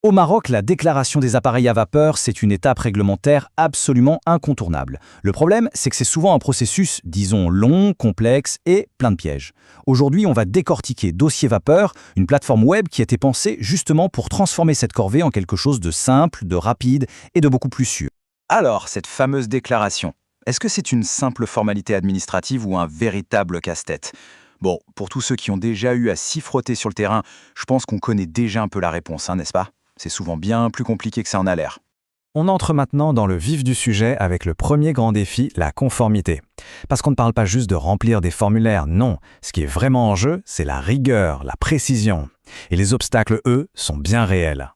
Au Maroc, la déclaration des appareils à vapeur, c'est une étape réglementaire absolument incontournable. Le problème, c'est que c'est souvent un processus, disons, long, complexe et plein de pièges. Aujourd'hui, on va décortiquer Dossier Vapeur, une plateforme web qui a été pensée justement pour transformer cette corvée en quelque chose de simple, de rapide et de beaucoup plus sûr. Alors, cette fameuse déclaration, est-ce que c'est une simple formalité administrative ou un véritable casse-tête? Bon, pour tous ceux qui ont déjà eu à s'y frotter sur le terrain, je pense qu'on connaît déjà un peu la réponse, hein, n'est-ce pas? C'est souvent bien plus compliqué que ça en a l'air. On entre maintenant dans le vif du sujet avec le premier grand défi, la conformité. Parce qu'on ne parle pas juste de remplir des formulaires, non. Ce qui est vraiment en jeu, c'est la rigueur, la précision. Et les obstacles, eux, sont bien réels.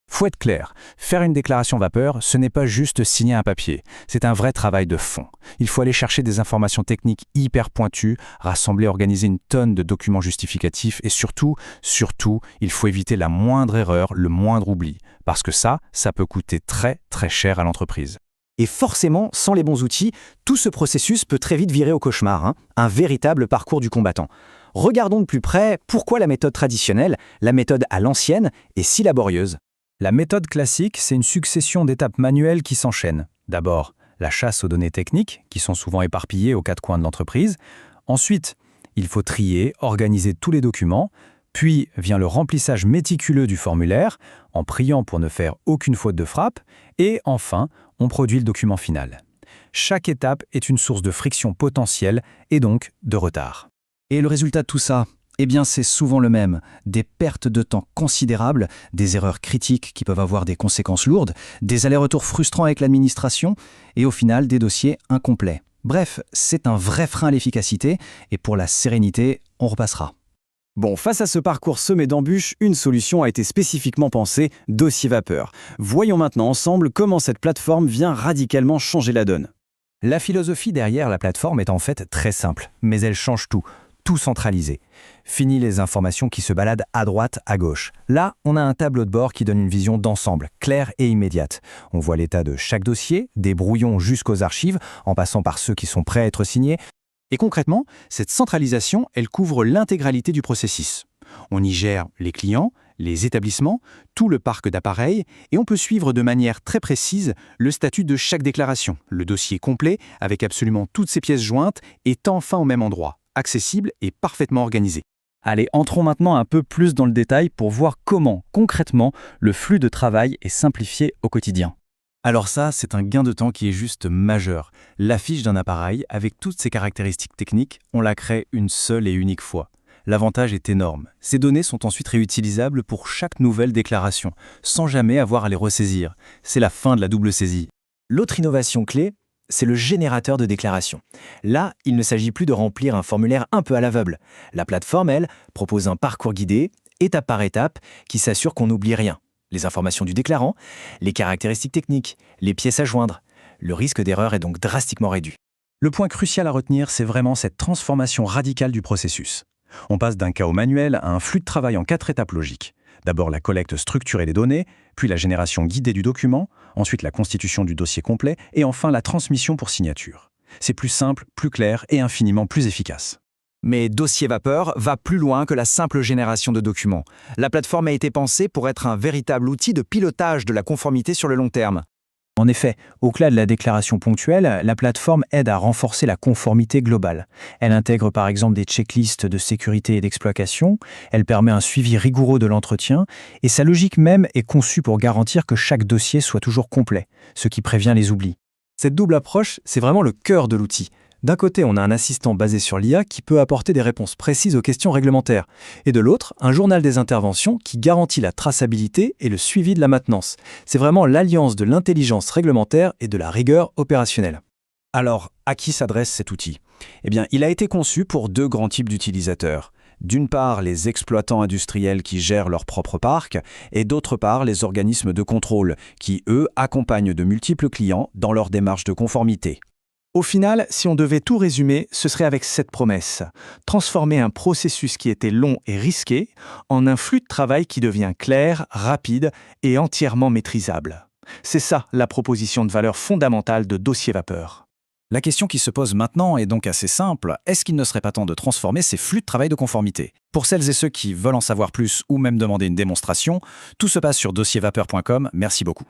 Faut être clair, faire une déclaration vapeur, ce n'est pas juste signer un papier, c'est un vrai travail de fond. Il faut aller chercher des informations techniques hyper pointues, rassembler, organiser une tonne de documents justificatifs et surtout, il faut éviter la moindre erreur, le moindre oubli, parce que ça peut coûter très très cher à l'entreprise. Et forcément, sans les bons outils, tout ce processus peut très vite virer au cauchemar, un véritable parcours du combattant. Regardons de plus près pourquoi la méthode traditionnelle, la méthode à l'ancienne, est si laborieuse. La méthode classique, c'est une succession d'étapes manuelles qui s'enchaînent. D'abord, la chasse aux données techniques, qui sont souvent éparpillées aux quatre coins de l'entreprise. Ensuite, il faut trier, organiser tous les documents. Puis vient le remplissage méticuleux du formulaire, en priant pour ne faire aucune faute de frappe. Et enfin, on produit le document final. Chaque étape est une source de friction potentielle et donc de retard. Et le résultat de tout ça ? Eh bien, c'est souvent le même. Des pertes de temps considérables, des erreurs critiques qui peuvent avoir des conséquences lourdes, des allers-retours frustrants avec l'administration et au final, des dossiers incomplets. Bref, c'est un vrai frein à l'efficacité et pour la sérénité, on repassera. Bon, face à ce parcours semé d'embûches, une solution a été spécifiquement pensée, Dossier Vapeur. Voyons maintenant ensemble comment cette plateforme vient radicalement changer la donne. La philosophie derrière la plateforme est en fait très simple, mais elle change tout centralisé. Fini les informations qui se baladent à droite, à gauche. Là, on a un tableau de bord qui donne une vision d'ensemble, claire et immédiate. On voit l'état de chaque dossier, des brouillons jusqu'aux archives, en passant par ceux qui sont prêts à être signés. Et concrètement, cette centralisation, elle couvre l'intégralité du processus. On y gère les clients, les établissements, tout le parc d'appareils, et on peut suivre de manière très précise le statut de chaque déclaration. Le dossier complet, avec absolument toutes ses pièces jointes, est enfin au même endroit, accessible et parfaitement organisé. Allez, entrons maintenant un peu plus dans le détail pour voir comment, concrètement, le flux de travail est simplifié au quotidien. Alors ça, c'est un gain de temps qui est juste majeur. L'affiche d'un appareil, avec toutes ses caractéristiques techniques, on la crée une seule et unique fois. L'avantage est énorme. Ces données sont ensuite réutilisables pour chaque nouvelle déclaration, sans jamais avoir à les ressaisir. C'est la fin de la double saisie. L'autre innovation clé, c'est le générateur de déclaration. Là, il ne s'agit plus de remplir un formulaire un peu à l'aveugle. La plateforme, elle, propose un parcours guidé, étape par étape, qui s'assure qu'on n'oublie rien. Les informations du déclarant, les caractéristiques techniques, les pièces à joindre. Le risque d'erreur est donc drastiquement réduit. Le point crucial à retenir, c'est vraiment cette transformation radicale du processus. On passe d'un chaos manuel à un flux de travail en 4 étapes logiques. D'abord la collecte structurée des données, puis la génération guidée du document, ensuite la constitution du dossier complet et enfin la transmission pour signature. C'est plus simple, plus clair et infiniment plus efficace. Mais Dossier Vapeur va plus loin que la simple génération de documents. La plateforme a été pensée pour être un véritable outil de pilotage de la conformité sur le long terme. En effet, au-delà de la déclaration ponctuelle, la plateforme aide à renforcer la conformité globale. Elle intègre par exemple des checklists de sécurité et d'exploitation, elle permet un suivi rigoureux de l'entretien, et sa logique même est conçue pour garantir que chaque dossier soit toujours complet, ce qui prévient les oublis. Cette double approche, c'est vraiment le cœur de l'outil. D'un côté, on a un assistant basé sur l'IA qui peut apporter des réponses précises aux questions réglementaires. Et de l'autre, un journal des interventions qui garantit la traçabilité et le suivi de la maintenance. C'est vraiment l'alliance de l'intelligence réglementaire et de la rigueur opérationnelle. Alors, à qui s'adresse cet outil ? Eh bien, il a été conçu pour 2 grands types d'utilisateurs. D'une part, les exploitants industriels qui gèrent leur propre parc, et d'autre part, les organismes de contrôle qui, eux, accompagnent de multiples clients dans leur démarche de conformité. Au final, si on devait tout résumer, ce serait avec cette promesse. Transformer un processus qui était long et risqué en un flux de travail qui devient clair, rapide et entièrement maîtrisable. C'est ça la proposition de valeur fondamentale de Dossier Vapeur. La question qui se pose maintenant est donc assez simple. Est-ce qu'il ne serait pas temps de transformer ces flux de travail de conformité? Pour celles et ceux qui veulent en savoir plus ou même demander une démonstration, tout se passe sur dossiervapeur.com. Merci beaucoup.